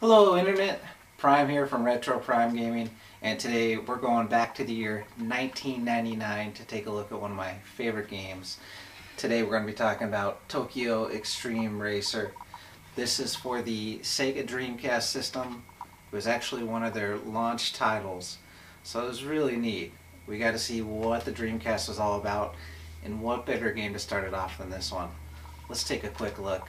Hello Internet, Prime here from Retro Prime Gaming, and today we're going back to the year 1999 to take a look at one of my favorite games. Today we're going to be talking about Tokyo Xtreme Racer. This is for the Sega Dreamcast system. It was actually one of their launch titles, so it was really neat. We got to see what the Dreamcast was all about, and what better game to start it off than this one. Let's take a quick look.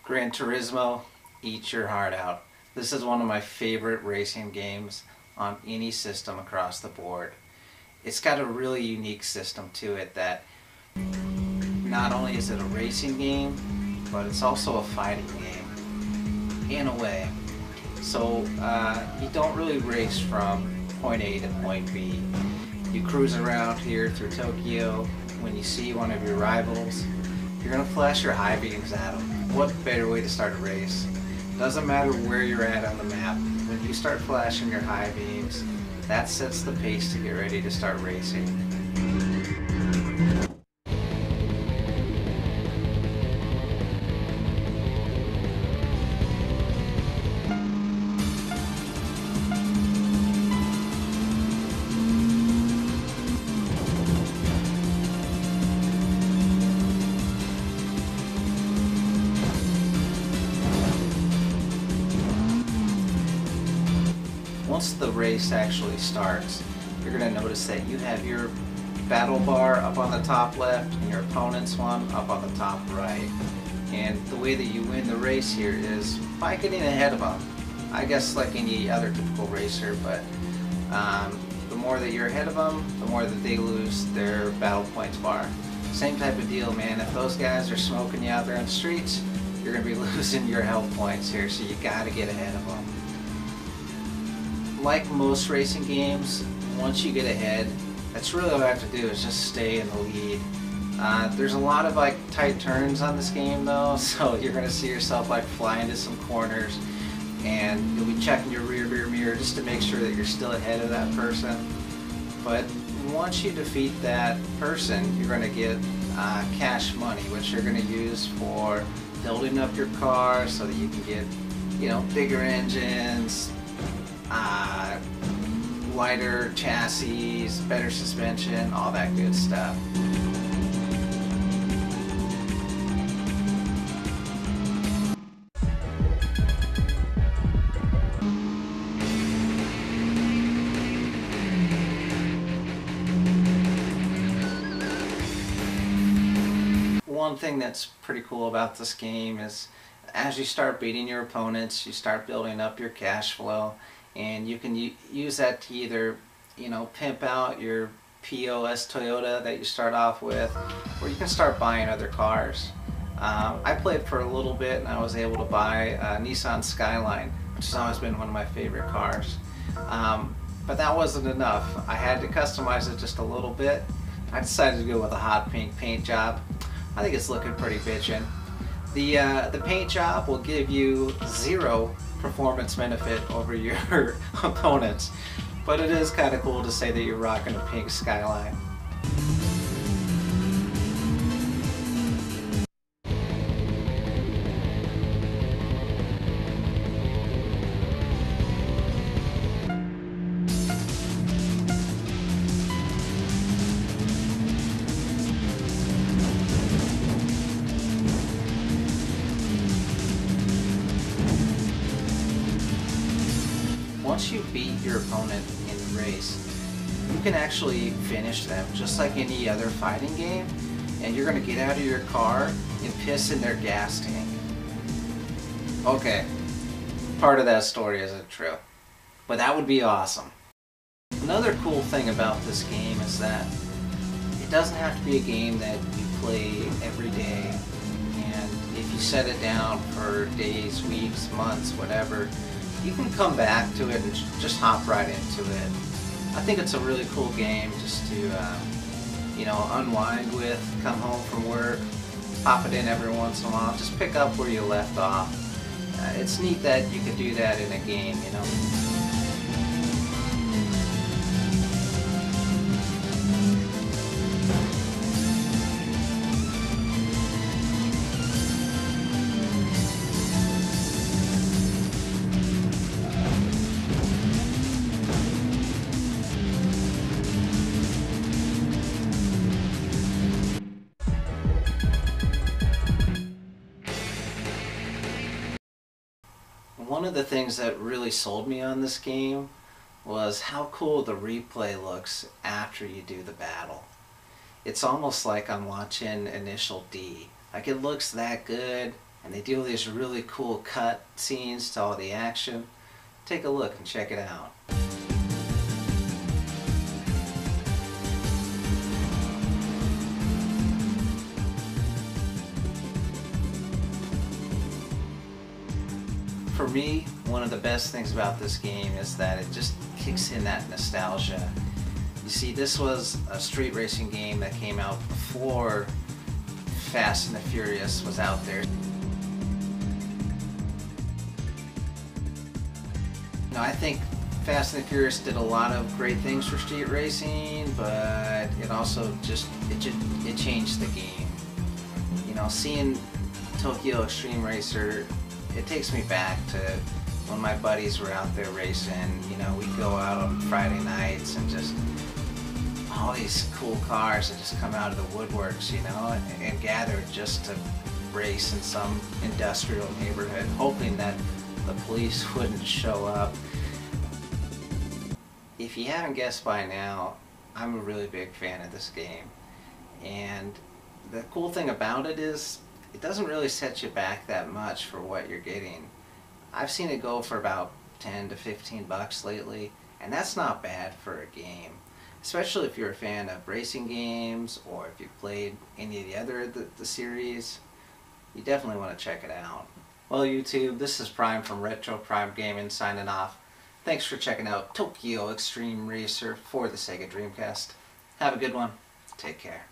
Gran Turismo, eat your heart out. This is one of my favorite racing games on any system across the board. It's got a really unique system to it that not only is it a racing game, but it's also a fighting game, in a way. So you don't really race from point A to point B. You cruise around here through Tokyo. When you see one of your rivals, you're going to flash your high beams at them. What better way to start a race? Doesn't matter where you're at on the map. When you start flashing your high beams, that sets the pace to get ready to start racing. Once the race actually starts, you're going to notice that you have your battle bar up on the top left and your opponent's one up on the top right. And the way that you win the race here is by getting ahead of them. I guess like any other typical racer, but the more that you're ahead of them, the more that they lose their battle points bar. Same type of deal, man. If those guys are smoking you out there in the streets, you're going to be losing your health points here, so you got to get ahead of them. Like most racing games, once you get ahead, that's really all I have to do is just stay in the lead. There's a lot of like tight turns on this game though, so you're going to see yourself like fly into some corners, and you'll be checking your rear mirror just to make sure that you're still ahead of that person. But once you defeat that person, you're going to get cash money, which you're going to use for building up your car so that you can get, you know, bigger engines, lighter chassis, better suspension, all that good stuff. One thing that's pretty cool about this game is as you start beating your opponents, you start building up your cash flow. And you can use that to either, you know, pimp out your POS Toyota that you start off with, or you can start buying other cars. I played for a little bit and I was able to buy a Nissan Skyline, which has always been one of my favorite cars. But that wasn't enough. I had to customize it just a little bit. I decided to go with a hot pink paint job. I think it's looking pretty bitchin'. The paint job will give you 0 performance benefit over your opponents, but it is kind of cool to say that you're rocking a pink Skyline. once you beat your opponent in the race, you can actually finish them just like any other fighting game, and you're going to get out of your car and piss in their gas tank. Okay, part of that story isn't true, but that would be awesome. Another cool thing about this game is that it doesn't have to be a game that you play every day, and if you set it down for days, weeks, months, whatever, you can come back to it and just hop right into it. I think it's a really cool game just to, you know, unwind with, come home from work, pop it in every once in a while, just pick up where you left off. It's neat that you could do that in a game, you know. One of the things that really sold me on this game was how cool the replay looks after you do the battle. It's almost like I'm watching Initial D. Like, it looks that good, and they do these really cool cut scenes to all the action. Take a look and check it out. For me, one of the best things about this game is that it just kicks in that nostalgia. You see, this was a street racing game that came out before Fast and the Furious was out there. Now, I think Fast and the Furious did a lot of great things for street racing, but it also it changed the game. You know, seeing Tokyo Xtreme Racer, it takes me back to when my buddies were out there racing. You know, we'd go out on Friday nights and just all these cool cars that just come out of the woodworks, you know, and gather just to race in some industrial neighborhood, hoping that the police wouldn't show up. If you haven't guessed by now, I'm a really big fan of this game. And the cool thing about it is, it doesn't really set you back that much for what you're getting. I've seen it go for about 10 to 15 bucks lately, and that's not bad for a game. Especially if you're a fan of racing games, or if you've played any of the other the series, you definitely want to check it out. Well, YouTube, this is Prime from Retro Prime Gaming signing off. Thanks for checking out Tokyo Xtreme Racer for the Sega Dreamcast. Have a good one. Take care.